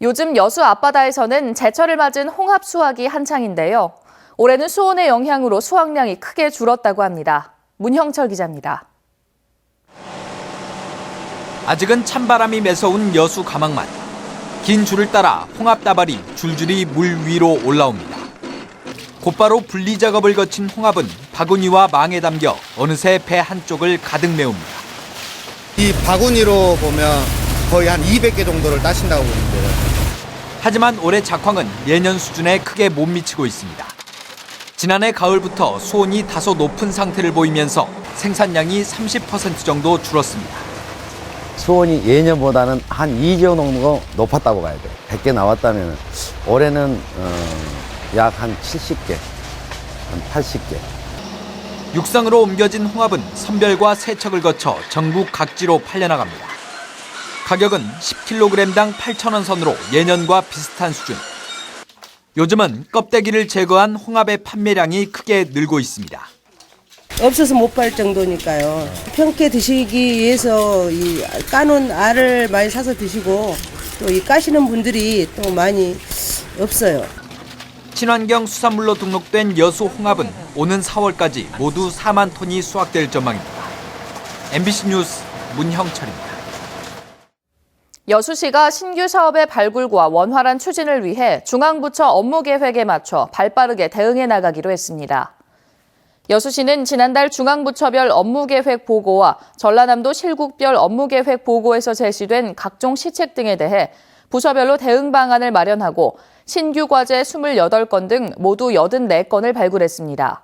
요즘 여수 앞바다에서는 제철을 맞은 홍합 수확이 한창인데요. 올해는 수온의 영향으로 수확량이 크게 줄었다고 합니다. 문형철 기자입니다. 아직은 찬바람이 매서운 여수 가망만. 긴 줄을 따라 홍합 다발이 줄줄이 물 위로 올라옵니다. 곧바로 분리 작업을 거친 홍합은 바구니와 망에 담겨 어느새 배 한쪽을 가득 메웁니다. 이 바구니로 보면 거의 한 200개 정도를 따신다고 보면 돼요. 하지만 올해 작황은 예년 수준에 크게 못 미치고 있습니다. 지난해 가을부터 수온이 다소 높은 상태를 보이면서 생산량이 30% 정도 줄었습니다. 수온이 예년보다는 한 2조 정도 높았다고 봐야 돼요. 100개 나왔다면 올해는 약 한 70개, 한 80개. 육상으로 옮겨진 홍합은 선별과 세척을 거쳐 전국 각지로 팔려나갑니다. 가격은 10kg당 8,000원 선으로 예년과 비슷한 수준. 요즘은 껍데기를 제거한 홍합의 판매량이 크게 늘고 있습니다. 없어서 못 팔 정도니까요. 평께 드시기 위해서 이 까놓은 알을 많이 사서 드시고 또 이 까시는 분들이 또 많이 없어요. 친환경 수산물로 등록된 여수 홍합은 오는 4월까지 모두 4만 톤이 수확될 전망입니다. MBC 뉴스 문형철입니다. 여수시가 신규 사업의 발굴과 원활한 추진을 위해 중앙부처 업무계획에 맞춰 발빠르게 대응해 나가기로 했습니다. 여수시는 지난달 중앙부처별 업무계획 보고와 전라남도 실국별 업무계획 보고에서 제시된 각종 시책 등에 대해 부서별로 대응 방안을 마련하고 신규 과제 28건 등 모두 84건을 발굴했습니다.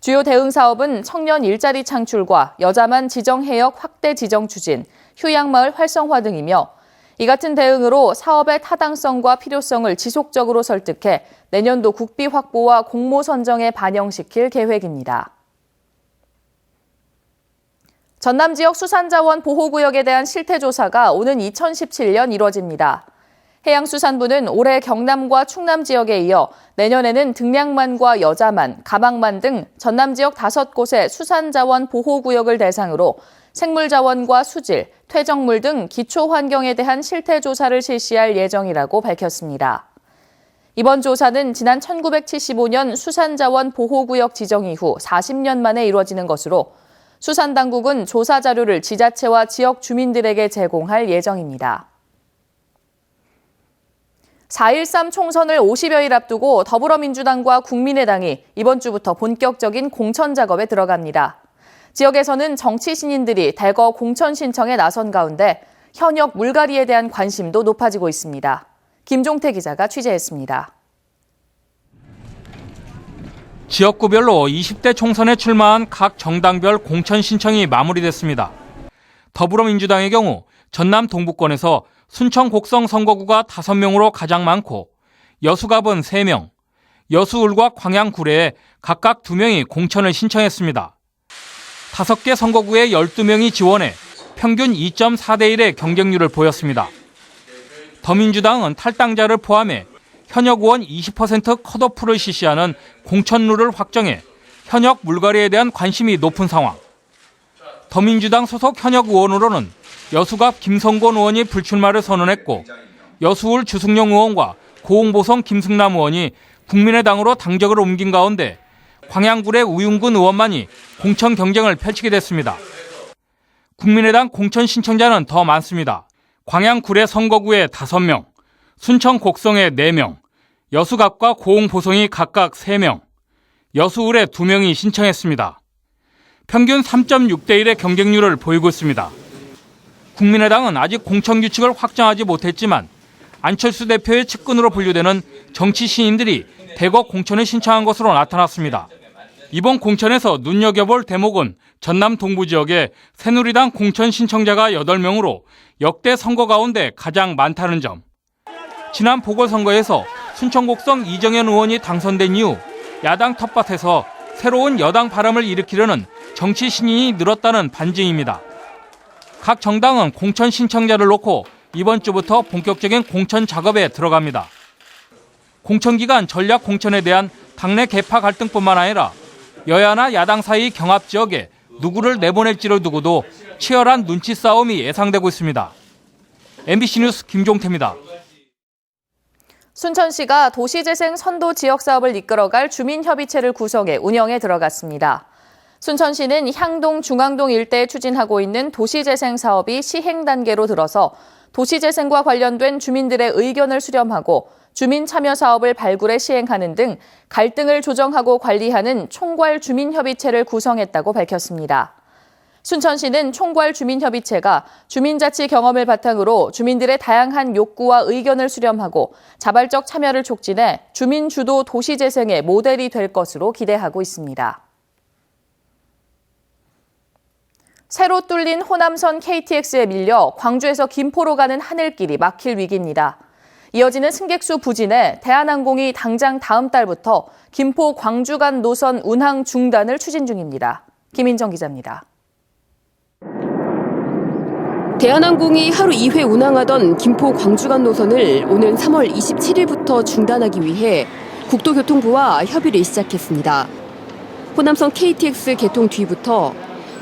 주요 대응 사업은 청년 일자리 창출과 여자만 지정 해역 확대 지정 추진, 휴양마을 활성화 등이며 이 같은 대응으로 사업의 타당성과 필요성을 지속적으로 설득해 내년도 국비 확보와 공모 선정에 반영시킬 계획입니다. 전남 지역 수산자원 보호구역에 대한 실태조사가 오는 2017년 이뤄집니다. 해양수산부는 올해 경남과 충남 지역에 이어 내년에는 등량만과 여자만, 가망만 등 전남 지역 5곳의 수산자원 보호구역을 대상으로 생물자원과 수질, 퇴적물 등 기초환경에 대한 실태조사를 실시할 예정이라고 밝혔습니다. 이번 조사는 지난 1975년 수산자원 보호구역 지정 이후 40년 만에 이루어지는 것으로 수산당국은 조사 자료를 지자체와 지역 주민들에게 제공할 예정입니다. 4.13 총선을 50여일 앞두고 더불어민주당과 국민의당이 이번 주부터 본격적인 공천 작업에 들어갑니다. 지역에서는 정치 신인들이 대거 공천 신청에 나선 가운데 현역 물갈이에 대한 관심도 높아지고 있습니다. 김종태 기자가 취재했습니다. 지역구별로 20대 총선에 출마한 각 정당별 공천 신청이 마무리됐습니다. 더불어민주당의 경우 전남 동부권에서 순천 곡성 선거구가 5명으로 가장 많고 여수갑은 3명, 여수울과 광양 구례에 각각 2명이 공천을 신청했습니다. 5개 선거구에 12명이 지원해 평균 2.4대 1의 경쟁률을 보였습니다. 더민주당은 탈당자를 포함해 현역 의원 20% 컷오프를 실시하는 공천룰을 확정해 현역 물갈이에 대한 관심이 높은 상황. 더민주당 소속 현역 의원으로는 여수갑 김성곤 의원이 불출마를 선언했고 여수울 주승용 의원과 고흥보성 김승남 의원이 국민의당으로 당적을 옮긴 가운데 광양구례 우윤근 의원만이 공천 경쟁을 펼치게 됐습니다. 국민의당 공천 신청자는 더 많습니다. 광양구례 선거구에 5명, 순천 곡성에 4명, 여수갑과 고흥보성이 각각 3명, 여수울에 2명이 신청했습니다. 평균 3.6대 1의 경쟁률을 보이고 있습니다. 국민의당은 아직 공천 규칙을 확정하지 못했지만 안철수 대표의 측근으로 분류되는 정치 신인들이 대거 공천을 신청한 것으로 나타났습니다. 이번 공천에서 눈여겨볼 대목은 전남 동부 지역에 새누리당 공천 신청자가 8명으로 역대 선거 가운데 가장 많다는 점. 지난 보궐선거에서 순천곡성 이정현 의원이 당선된 이후 야당 텃밭에서 새로운 여당 바람을 일으키려는 정치 신인이 늘었다는 반증입니다. 각 정당은 공천 신청자를 놓고 이번 주부터 본격적인 공천 작업에 들어갑니다. 공천 기간 전략 공천에 대한 당내 계파 갈등뿐만 아니라 여야나 야당 사이 경합 지역에 누구를 내보낼지를 두고도 치열한 눈치 싸움이 예상되고 있습니다. MBC 뉴스 김종태입니다. 순천시가 도시재생 선도 지역사업을 이끌어갈 주민협의체를 구성해 운영에 들어갔습니다. 순천시는 향동, 중앙동 일대에 추진하고 있는 도시재생 사업이 시행 단계로 들어서 도시재생과 관련된 주민들의 의견을 수렴하고 주민 참여 사업을 발굴해 시행하는 등 갈등을 조정하고 관리하는 총괄 주민협의체를 구성했다고 밝혔습니다. 순천시는 총괄 주민협의체가 주민자치 경험을 바탕으로 주민들의 다양한 욕구와 의견을 수렴하고 자발적 참여를 촉진해 주민주도 도시재생의 모델이 될 것으로 기대하고 있습니다. 새로 뚫린 호남선 KTX에 밀려 광주에서 김포로 가는 하늘길이 막힐 위기입니다. 이어지는 승객수 부진에 대한항공이 당장 다음 달부터 김포 광주 간 노선 운항 중단을 추진 중입니다. 김인정 기자입니다. 대한항공이 하루 2회 운항하던 김포 광주 간 노선을 오는 3월 27일부터 중단하기 위해 국토교통부와 협의를 시작했습니다. 호남선 KTX 개통 뒤부터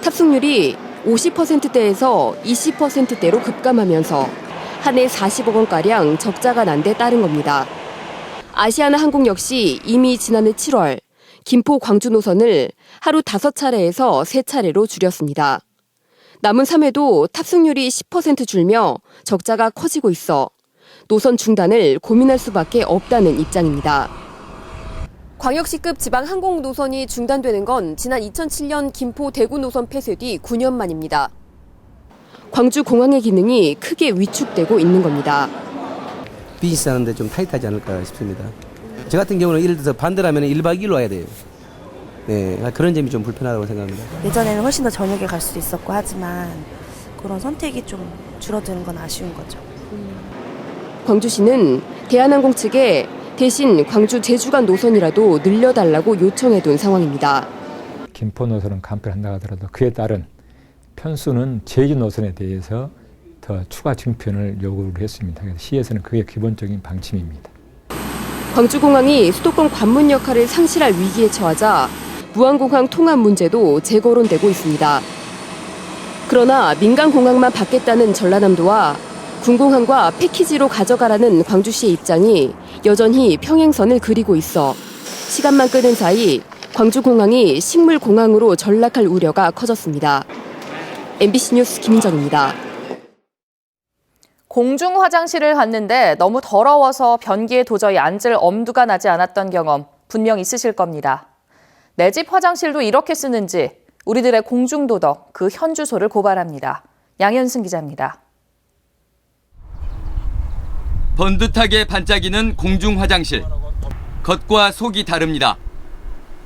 탑승률이 50%대에서 20%대로 급감하면서 한 해 40억 원가량 적자가 난 데 따른 겁니다. 아시아나항공 역시 이미 지난해 7월 김포 광주 노선을 하루 5차례에서 3차례로 줄였습니다. 남은 3회도 탑승률이 10% 줄며 적자가 커지고 있어 노선 중단을 고민할 수밖에 없다는 입장입니다. 광역시급 지방 항공 노선이 중단되는 건 지난 2007년 김포 대구 노선 폐쇄 뒤 9년 만입니다. 광주 공항의 기능이 크게 위축되고 있는 겁니다. 비즈니스 하는데 좀 타이트하지 않을까 싶습니다. 저 같은 경우는 예를 들어서 반대라면 1박 2일로 와야 돼요. 네, 그런 점이 좀 불편하다고 생각합니다. 예전에는 훨씬 더 저녁에 갈 수도 있었고 하지만 그런 선택이 좀 줄어드는 건 아쉬운 거죠. 광주시는 대한항공 측에 대신 광주 제주 간 노선이라도 늘려달라고 요청해둔 상황입니다. 김포 노선은 간편한다 하더라도 그에 따른 편수는 제주 노선에 대해서 더 추가 증편을 요구를 했습니다. 그래서 시에서는 그게 기본적인 방침입니다. 광주공항이 수도권 관문 역할을 상실할 위기에 처하자 무안공항 통합 문제도 재거론되고 있습니다. 그러나 민간공항만 받겠다는 전라남도와 군공항과 패키지로 가져가라는 광주시의 입장이 여전히 평행선을 그리고 있어 시간만 끄는 사이 광주공항이 식물공항으로 전락할 우려가 커졌습니다. MBC 뉴스 김인정입니다. 공중 화장실을 갔는데 너무 더러워서 변기에 도저히 앉을 엄두가 나지 않았던 경험 분명 있으실 겁니다. 내 집 화장실도 이렇게 쓰는지 우리들의 공중도덕 그 현주소를 고발합니다. 양현승 기자입니다. 번듯하게 반짝이는 공중 화장실. 겉과 속이 다릅니다.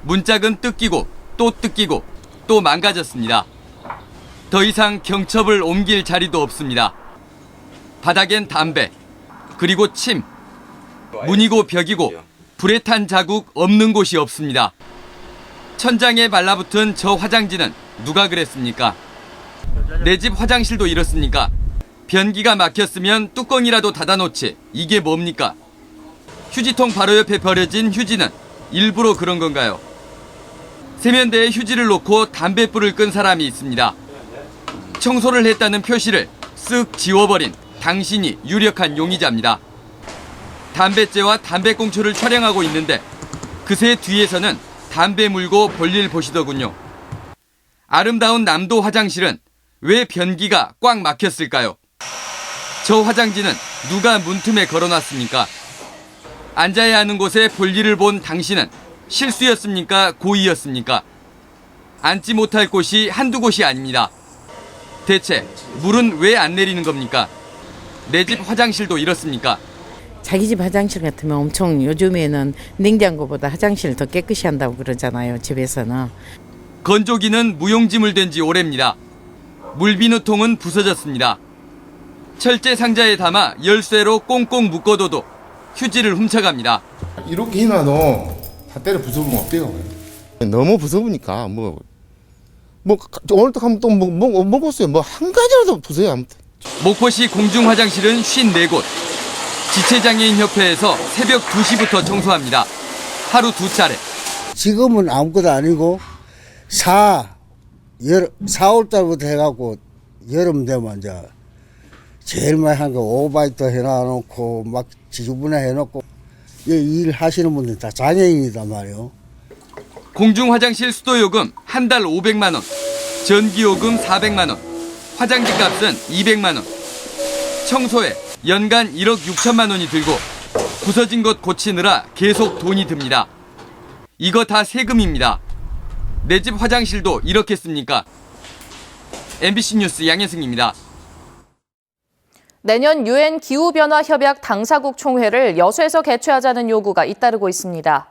문짝은 뜯기고 또 뜯기고 또 망가졌습니다. 더 이상 경첩을 옮길 자리도 없습니다. 바닥엔 담배, 그리고 침, 문이고 벽이고 불에 탄 자국 없는 곳이 없습니다. 천장에 말라붙은 저 화장지는 누가 그랬습니까? 내 집 화장실도 이렇습니까? 변기가 막혔으면 뚜껑이라도 닫아놓지 이게 뭡니까? 휴지통 바로 옆에 버려진 휴지는 일부러 그런 건가요? 세면대에 휴지를 놓고 담뱃불을 끈 사람이 있습니다. 청소를 했다는 표시를 쓱 지워버린 당신이 유력한 용의자입니다. 담뱃재와 담배꽁초를 촬영하고 있는데 그새 뒤에서는 담배 물고 볼일 보시더군요. 아름다운 남도 화장실은 왜 변기가 꽉 막혔을까요? 저 화장지는 누가 문틈에 걸어놨습니까? 앉아야 하는 곳에 볼일을 본 당신은 실수였습니까? 고의였습니까? 앉지 못할 곳이 한두 곳이 아닙니다. 대체 물은 왜 안 내리는 겁니까? 내 집 화장실도 이렇습니까? 자기 집 화장실 같으면 엄청 요즘에는 냉장고보다 화장실을 더 깨끗이 한다고 그러잖아요. 집에서는. 건조기는 무용지물 된 지 오래입니다. 물비누통은 부서졌습니다. 철제 상자에 담아 열쇠로 꽁꽁 묶어둬도 휴지를 훔쳐갑니다. 이렇게 해놔도 다 때려 부숴보면 어때요? 너무 부숴보니까 오늘도 가면 또 먹었어요. 한 가지라도 부숴요. 아무튼. 목포시 공중 화장실은 54곳. 지체장애인협회에서 새벽 2시부터 청소합니다. 하루 2차례. 지금은 아무것도 아니고 4월달부터 해갖고 여름 되면 이제 제일 많이 하는 거 오바이트 해놔놓고 막 지저분해 해놓고 일 하시는 분들 다 장애인이단 말이에요. 공중화장실 수도요금 한 달 500만 원, 전기요금 400만 원, 화장지 값은 200만 원, 청소에 연간 1억 6천만 원이 들고 부서진 것 고치느라 계속 돈이 듭니다. 이거 다 세금입니다. 내 집 화장실도 이렇게 씁니까? MBC 뉴스 양혜승입니다. 내년 UN 기후변화협약 당사국 총회를 여수에서 개최하자는 요구가 잇따르고 있습니다.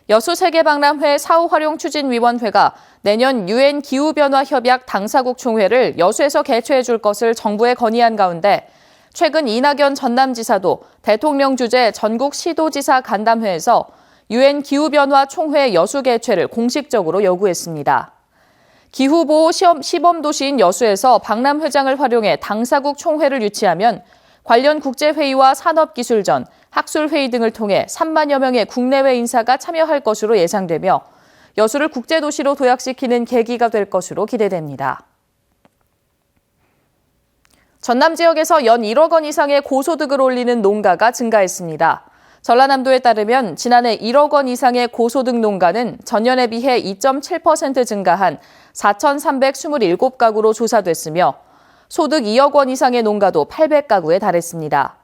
여수 세계박람회 사후활용추진위원회가 내년 UN 기후변화협약 당사국 총회를 여수에서 개최해 줄 것을 정부에 건의한 가운데 최근 이낙연 전남지사도 대통령 주재 전국 시도지사 간담회에서 UN 기후변화 총회 여수 개최를 공식적으로 요구했습니다. 기후보호 시범도시인 여수에서 박람회장을 활용해 당사국 총회를 유치하면 관련 국제회의와 산업기술전, 학술회의 등을 통해 3만여 명의 국내외 인사가 참여할 것으로 예상되며 여수를 국제도시로 도약시키는 계기가 될 것으로 기대됩니다. 전남 지역에서 연 1억 원 이상의 고소득을 올리는 농가가 증가했습니다. 전라남도에 따르면 지난해 1억 원 이상의 고소득 농가는 전년에 비해 2.7% 증가한 4,327가구로 조사됐으며 소득 2억 원 이상의 농가도 800가구에 달했습니다.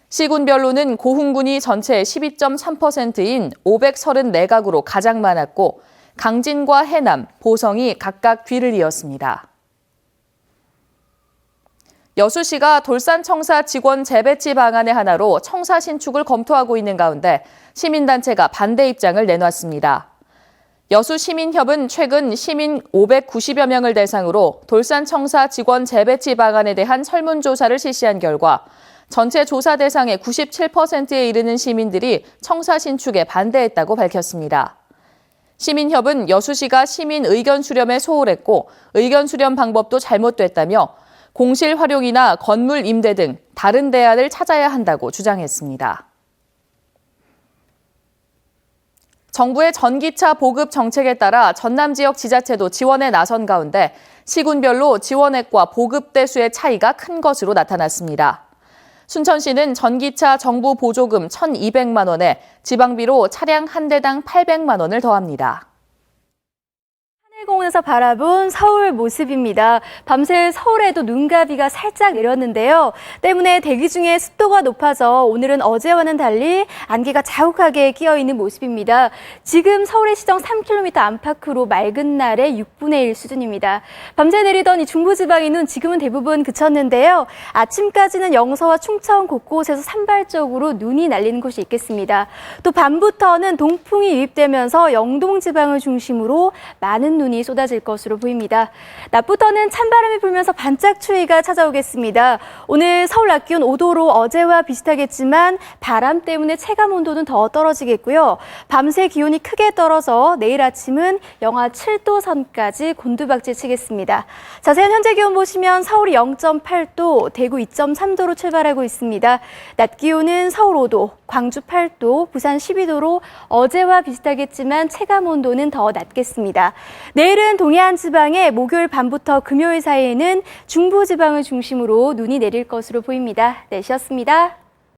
시군별로는 고흥군이 전체의 12.3%인 534가구로 가장 많았고 강진과 해남, 보성이 각각 뒤를 이었습니다. 여수시가 돌산청사 직원 재배치 방안의 하나로 청사 신축을 검토하고 있는 가운데 시민단체가 반대 입장을 내놨습니다. 여수시민협은 최근 시민 590여 명을 대상으로 돌산청사 직원 재배치 방안에 대한 설문조사를 실시한 결과 전체 조사 대상의 97%에 이르는 시민들이 청사 신축에 반대했다고 밝혔습니다. 시민협은 여수시가 시민 의견 수렴에 소홀했고 의견 수렴 방법도 잘못됐다며 공실 활용이나 건물 임대 등 다른 대안을 찾아야 한다고 주장했습니다. 정부의 전기차 보급 정책에 따라 전남 지역 지자체도 지원에 나선 가운데 시군별로 지원액과 보급 대수의 차이가 큰 것으로 나타났습니다. 순천시는 전기차 정부 보조금 1,200만 원에 지방비로 차량 한 대당 800만 원을 더합니다. 하늘공원에서 바라본 서울 모습입니다. 밤새 서울에도 눈과 비가 살짝 내렸는데요. 때문에 대기 중에 습도가 높아져 오늘은 어제와는 달리 안개가 자욱하게 끼어있는 모습입니다. 지금 서울의 시정 3km 안팎으로 맑은 날의 6분의 1 수준입니다. 밤새 내리던 이 중부지방의 눈 지금은 대부분 그쳤는데요. 아침까지는 영서와 충청 곳곳에서 산발적으로 눈이 날리는 곳이 있겠습니다. 또 밤부터는 동풍이 유입되면서 영동 지방을 중심으로 많은 눈이 쏟아질 것으로 보입니다. 낮부터는 찬바람이 불면서 반짝 추위가 찾아오겠습니다. 오늘 서울 낮 기온 5도로 어제와 비슷하겠지만 바람 때문에 체감 온도는 더 떨어지겠고요. 밤새 기온이 크게 떨어져 내일 아침은 영하 7도 선까지 곤두박질 치겠습니다. 자세한 현재 기온 보시면 서울이 0.8도, 대구 2.3도로 출발하고 있습니다. 낮 기온은 서울 5도, 광주 8도, 부산 12도로 어제와 비슷하겠지만 체감 온도는 더 낮겠습니다. 내일은 동해안 지방에 목요일 밤부터 금요일 사이에는 중부 지방을 중심으로 눈이 내릴 것으로 보입니다. 날씨였습니다.